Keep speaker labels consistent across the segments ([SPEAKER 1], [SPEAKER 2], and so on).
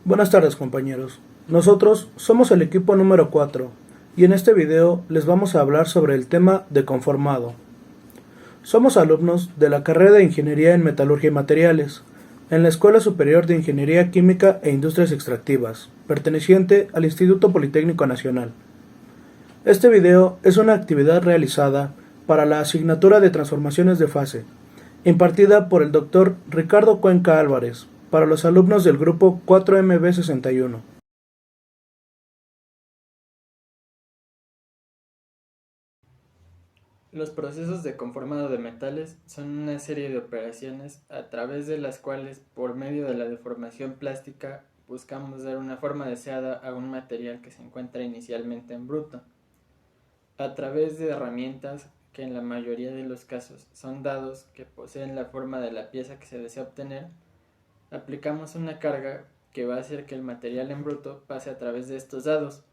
[SPEAKER 1] Buenas tardes, compañeros. Nosotros somos el equipo número 4 y en este video les vamos a hablar sobre el tema de conformado. Somos alumnos de la carrera de Ingeniería en Metalurgia y Materiales en la Escuela Superior de Ingeniería Química e Industrias Extractivas, perteneciente al Instituto Politécnico Nacional. Este video es una actividad realizada para la asignatura de Transformaciones de Fase, impartida por el Dr. Ricardo Cuenca Álvarez, para los alumnos del grupo 4MB61.
[SPEAKER 2] Los procesos de conformado de metales son una serie de operaciones a través de las cuales, por medio de la deformación plástica, buscamos dar una forma deseada a un material que se encuentra inicialmente en bruto. A través de herramientas que en la mayoría de los casos son dados que poseen la forma de la pieza que se desea obtener, aplicamos una carga que va a hacer que el material en bruto pase a través de estos dados.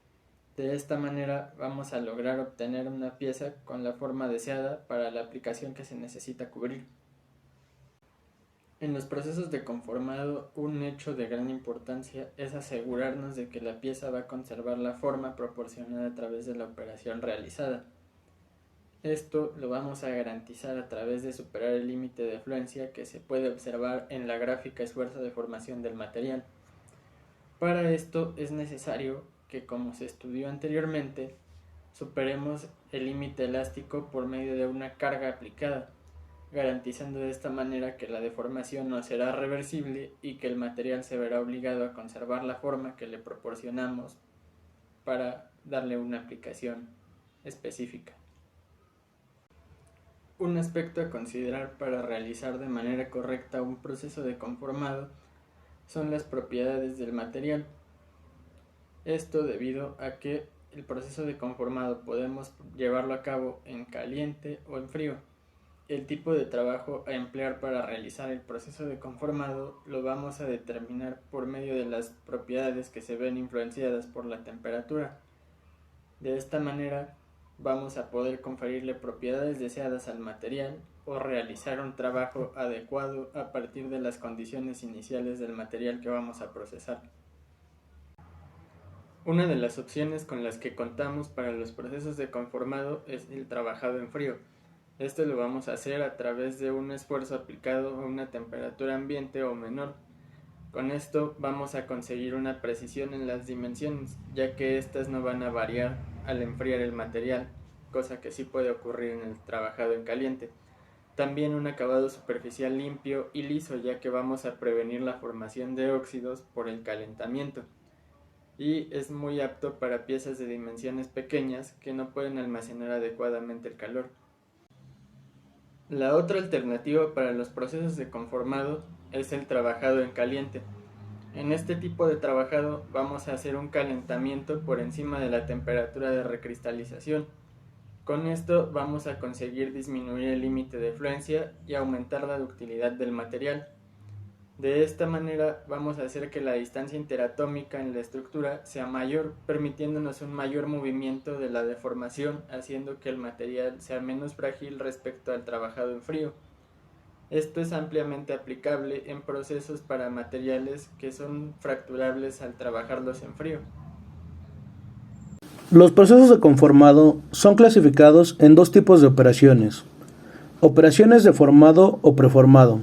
[SPEAKER 2] De esta manera vamos a lograr obtener una pieza con la forma deseada para la aplicación que se necesita cubrir. En los procesos de conformado, un hecho de gran importancia es asegurarnos de que la pieza va a conservar la forma proporcionada a través de la operación realizada. Esto lo vamos a garantizar a través de superar el límite de fluencia que se puede observar en la gráfica esfuerzo de formación del material. Para esto es necesario que, como se estudió anteriormente, superemos el límite elástico por medio de una carga aplicada, garantizando de esta manera que la deformación no será reversible y que el material se verá obligado a conservar la forma que le proporcionamos para darle una aplicación específica. Un aspecto a considerar para realizar de manera correcta un proceso de conformado son las propiedades del material. Esto debido a que el proceso de conformado podemos llevarlo a cabo en caliente o en frío. El tipo de trabajo a emplear para realizar el proceso de conformado lo vamos a determinar por medio de las propiedades que se ven influenciadas por la temperatura. De esta manera vamos a poder conferirle propiedades deseadas al material o realizar un trabajo adecuado a partir de las condiciones iniciales del material que vamos a procesar. Una de las opciones con las que contamos para los procesos de conformado es el trabajado en frío. Esto lo vamos a hacer a través de un esfuerzo aplicado a una temperatura ambiente o menor. Con esto vamos a conseguir una precisión en las dimensiones, ya que éstas no van a variar al enfriar el material, cosa que sí puede ocurrir en el trabajado en caliente. También un acabado superficial limpio y liso, ya que vamos a prevenir la formación de óxidos por el calentamiento. Y es muy apto para piezas de dimensiones pequeñas que no pueden almacenar adecuadamente el calor. La otra alternativa para los procesos de conformado es el trabajado en caliente. En este tipo de trabajado vamos a hacer un calentamiento por encima de la temperatura de recristalización. Con esto vamos a conseguir disminuir el límite de fluencia y aumentar la ductilidad del material. De esta manera vamos a hacer que la distancia interatómica en la estructura sea mayor, permitiéndonos un mayor movimiento de la deformación, haciendo que el material sea menos frágil respecto al trabajado en frío. Esto es ampliamente aplicable en procesos para materiales que son fracturables al trabajarlos en frío.
[SPEAKER 1] Los procesos de conformado son clasificados en dos tipos de operaciones: operaciones de formado o preformado.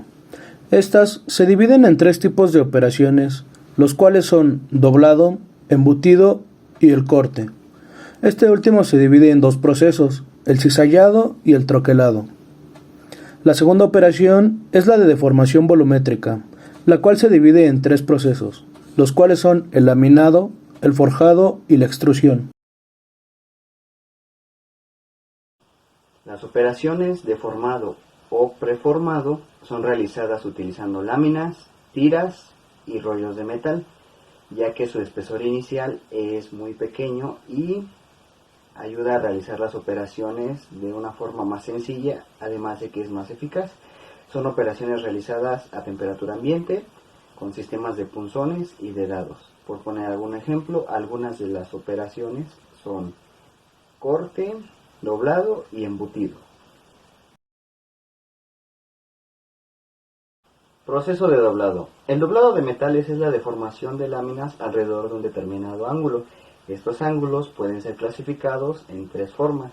[SPEAKER 1] Estas se dividen en tres tipos de operaciones, los cuales son doblado, embutido y el corte. Este último se divide en dos procesos, el cizallado y el troquelado. La segunda operación es la de deformación volumétrica, la cual se divide en tres procesos, los cuales son el laminado, el forjado y la extrusión.
[SPEAKER 3] Las operaciones de formado o preformado son realizadas utilizando láminas, tiras y rollos de metal, ya que su espesor inicial es muy pequeño y ayuda a realizar las operaciones de una forma más sencilla, además de que es más eficaz. Son operaciones realizadas a temperatura ambiente, con sistemas de punzones y de dados. Por poner algún ejemplo, algunas de las operaciones son corte, doblado y embutido. Proceso de doblado. El doblado de metales es la deformación de láminas alrededor de un determinado ángulo. Estos ángulos pueden ser clasificados en tres formas.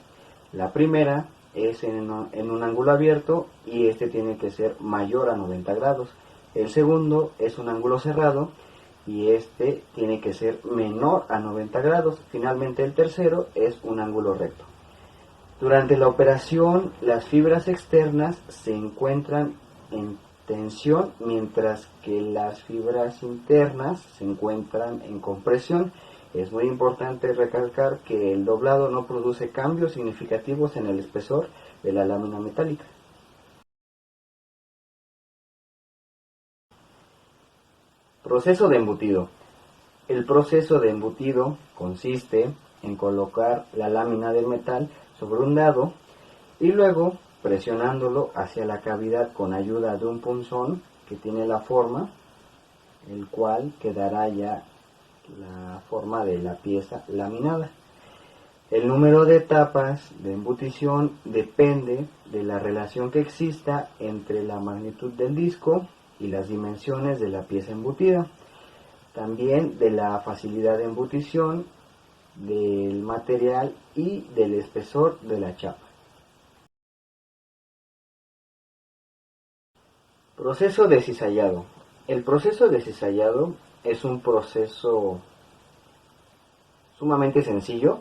[SPEAKER 3] La primera es en un ángulo abierto y este tiene que ser mayor a 90 grados. El segundo es un ángulo cerrado y este tiene que ser menor a 90 grados. Finalmente el tercero es un ángulo recto. Durante la operación, las fibras externas se encuentran en tensión, mientras que las fibras internas se encuentran en compresión. Es muy importante recalcar que el doblado no produce cambios significativos en el espesor de la lámina metálica. Proceso de embutido. El proceso de embutido consiste en colocar la lámina del metal sobre un dado y luego presionándolo hacia la cavidad con ayuda de un punzón que tiene la forma, el cual quedará ya la forma de la pieza laminada. El número de etapas de embutición depende de la relación que exista entre la magnitud del disco y las dimensiones de la pieza embutida. También de la facilidad de embutición del material y del espesor de la chapa. Proceso de cizallado. El proceso de cizallado es un proceso sumamente sencillo,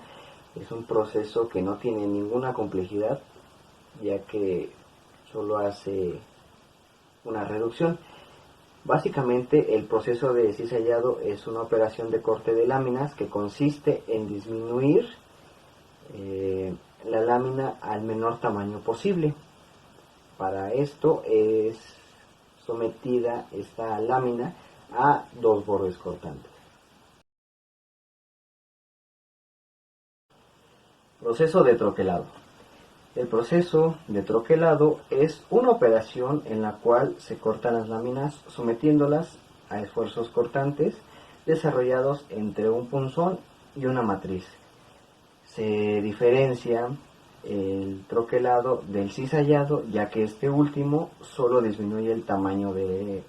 [SPEAKER 3] es un proceso que no tiene ninguna complejidad, ya que solo hace una reducción. Básicamente el proceso de cizallado es una operación de corte de láminas que consiste en disminuir la lámina al menor tamaño posible. Para esto es sometida esta lámina a dos bordes cortantes. Proceso de troquelado. El proceso de troquelado es una operación en la cual se cortan las láminas sometiéndolas a esfuerzos cortantes desarrollados entre un punzón y una matriz. Se diferencia el troquelado del cizallado, ya que este último solo disminuye el tamaño de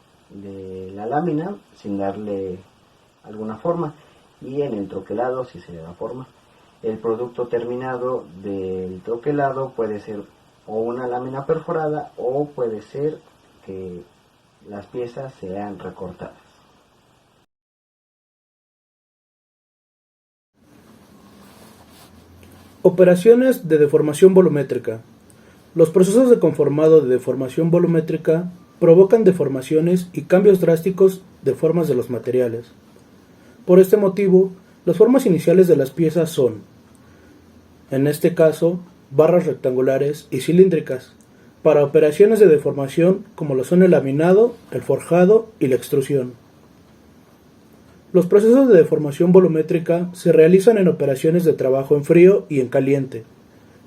[SPEAKER 3] la lámina sin darle alguna forma, y en el troquelado sí se le da forma. El producto terminado del troquelado puede ser o una lámina perforada o puede ser que las piezas sean recortadas.
[SPEAKER 1] Operaciones de deformación volumétrica. Los procesos de conformado de deformación volumétrica provocan deformaciones y cambios drásticos de formas de los materiales. Por este motivo, las formas iniciales de las piezas son, en este caso, barras rectangulares y cilíndricas, para operaciones de deformación como lo son el laminado, el forjado y la extrusión. Los procesos de deformación volumétrica se realizan en operaciones de trabajo en frío y en caliente.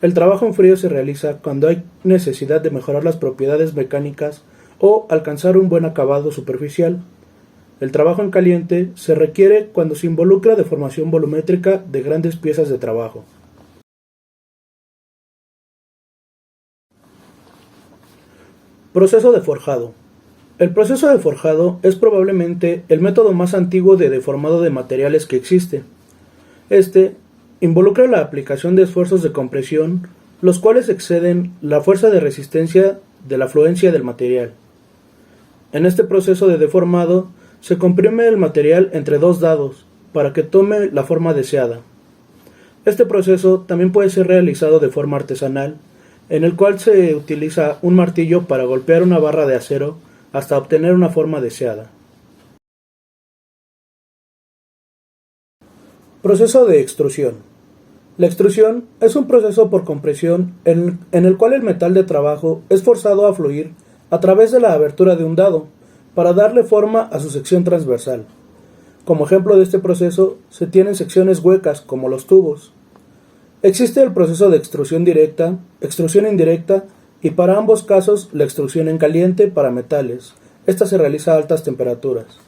[SPEAKER 1] El trabajo en frío se realiza cuando hay necesidad de mejorar las propiedades mecánicas o alcanzar un buen acabado superficial. El trabajo en caliente se requiere cuando se involucra deformación volumétrica de grandes piezas de trabajo. Proceso de forjado. El proceso de forjado es probablemente el método más antiguo de deformado de materiales que existe. Este involucra la aplicación de esfuerzos de compresión, los cuales exceden la fuerza de resistencia de la fluencia del material. En este proceso de deformado se comprime el material entre dos dados para que tome la forma deseada. Este proceso también puede ser realizado de forma artesanal, en el cual se utiliza un martillo para golpear una barra de acero hasta obtener una forma deseada. Proceso de extrusión. La extrusión es un proceso por compresión en el cual el metal de trabajo es forzado a fluir a través de la abertura de un dado para darle forma a su sección transversal. Como ejemplo de este proceso se tienen secciones huecas como los tubos. Existe el proceso de extrusión directa, extrusión indirecta y para ambos casos la extrusión en caliente para metales. Esta se realiza a altas temperaturas.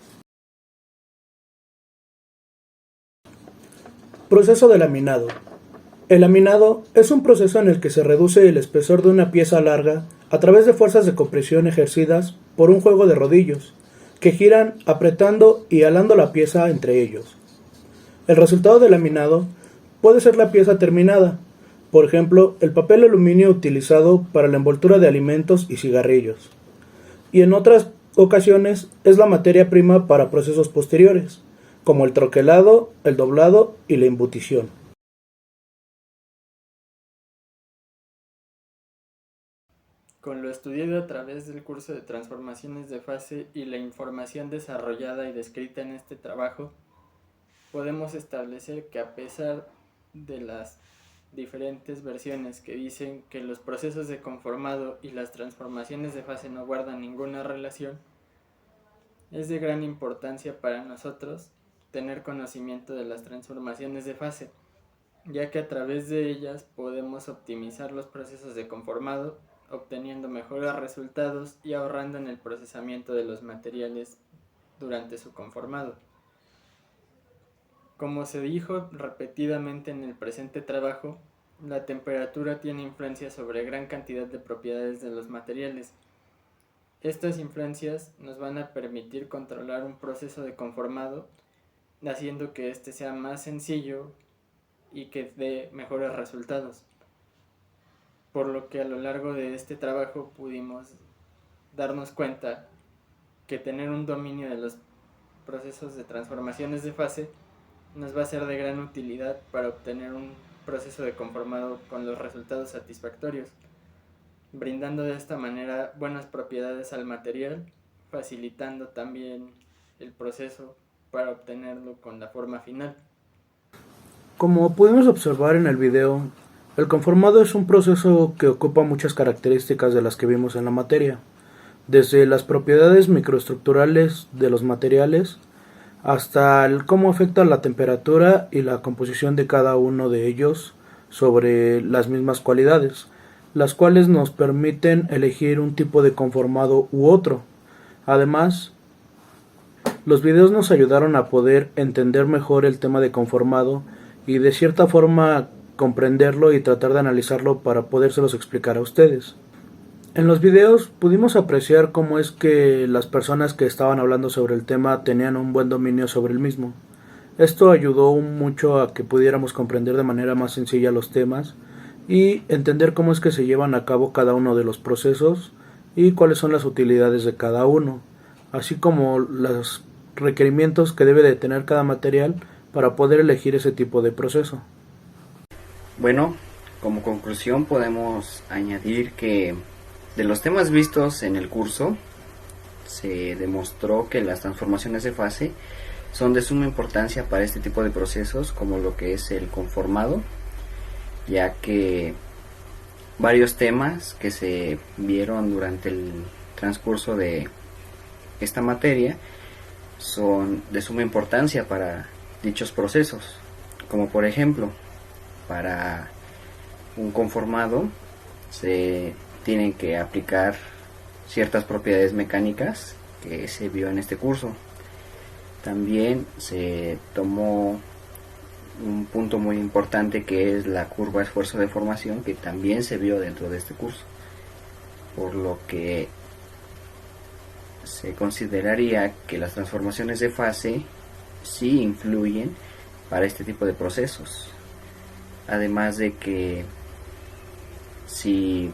[SPEAKER 1] Proceso de laminado. El laminado es un proceso en el que se reduce el espesor de una pieza larga a través de fuerzas de compresión ejercidas por un juego de rodillos, que giran apretando y alando la pieza entre ellos. El resultado del laminado puede ser la pieza terminada, por ejemplo, el papel aluminio utilizado para la envoltura de alimentos y cigarrillos, y en otras ocasiones es la materia prima para procesos posteriores, como el troquelado, el doblado y la embutición.
[SPEAKER 2] Con lo estudiado a través del curso de transformaciones de fase y la información desarrollada y descrita en este trabajo, podemos establecer que a pesar de las diferentes versiones que dicen que los procesos de conformado y las transformaciones de fase no guardan ninguna relación, es de gran importancia para nosotros tener conocimiento de las transformaciones de fase, ya que a través de ellas podemos optimizar los procesos de conformado, obteniendo mejores resultados y ahorrando en el procesamiento de los materiales durante su conformado. Como se dijo repetidamente en el presente trabajo, la temperatura tiene influencia sobre gran cantidad de propiedades de los materiales. Estas influencias nos van a permitir controlar un proceso de conformado, haciendo que este sea más sencillo y que dé mejores resultados. Por lo que a lo largo de este trabajo pudimos darnos cuenta que tener un dominio de los procesos de transformaciones de fase nos va a ser de gran utilidad para obtener un proceso de conformado con los resultados satisfactorios, brindando de esta manera buenas propiedades al material, facilitando también el proceso para obtenerlo con la forma final.
[SPEAKER 1] Como pudimos observar en el video, el conformado es un proceso que ocupa muchas características de las que vimos en la materia, desde las propiedades microestructurales de los materiales hasta el cómo afecta la temperatura y la composición de cada uno de ellos sobre las mismas cualidades, las cuales nos permiten elegir un tipo de conformado u otro. Además, los videos nos ayudaron a poder entender mejor el tema de conformado y de cierta forma comprenderlo y tratar de analizarlo para podérselos explicar a ustedes. En los videos pudimos apreciar cómo es que las personas que estaban hablando sobre el tema tenían un buen dominio sobre el mismo. Esto ayudó mucho a que pudiéramos comprender de manera más sencilla los temas y entender cómo es que se llevan a cabo cada uno de los procesos y cuáles son las utilidades de cada uno, así como los requerimientos que debe de tener cada material para poder elegir ese tipo de proceso.
[SPEAKER 3] Bueno, como conclusión podemos añadir que de los temas vistos en el curso se demostró que las transformaciones de fase son de suma importancia para este tipo de procesos, como lo que es el conformado, ya que varios temas que se vieron durante el transcurso de esta materia son de suma importancia para dichos procesos, como por ejemplo, para un conformado se tienen que aplicar ciertas propiedades mecánicas que se vio en este curso. También se tomó un punto muy importante que es la curva esfuerzo-deformación, que también se vio dentro de este curso, por lo que se consideraría que las transformaciones de fase sí influyen para este tipo de procesos, además de que si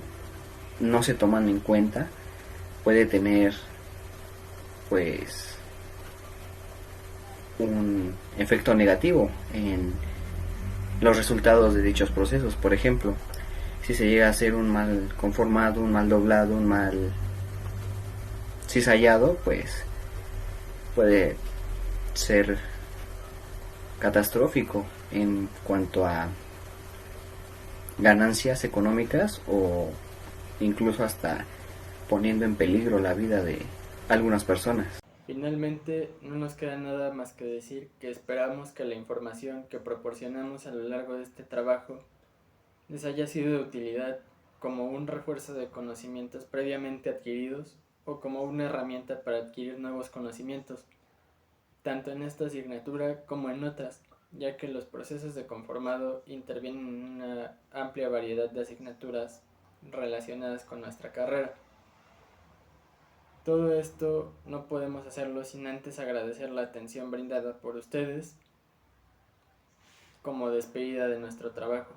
[SPEAKER 3] no se toman en cuenta puede tener pues un efecto negativo en los resultados de dichos procesos. Por ejemplo, si se llega a hacer un mal conformado, un mal doblado, un mal cizallado, pues puede ser catastrófico en cuanto a ganancias económicas o incluso hasta poniendo en peligro la vida de algunas personas.
[SPEAKER 2] Finalmente, no nos queda nada más que decir que esperamos que la información que proporcionamos a lo largo de este trabajo les haya sido de utilidad como un refuerzo de conocimientos previamente adquiridos o como una herramienta para adquirir nuevos conocimientos, tanto en esta asignatura como en otras, ya que los procesos de conformado intervienen en una amplia variedad de asignaturas relacionadas con nuestra carrera. Todo esto no podemos hacerlo sin antes agradecer la atención brindada por ustedes como despedida de nuestro trabajo.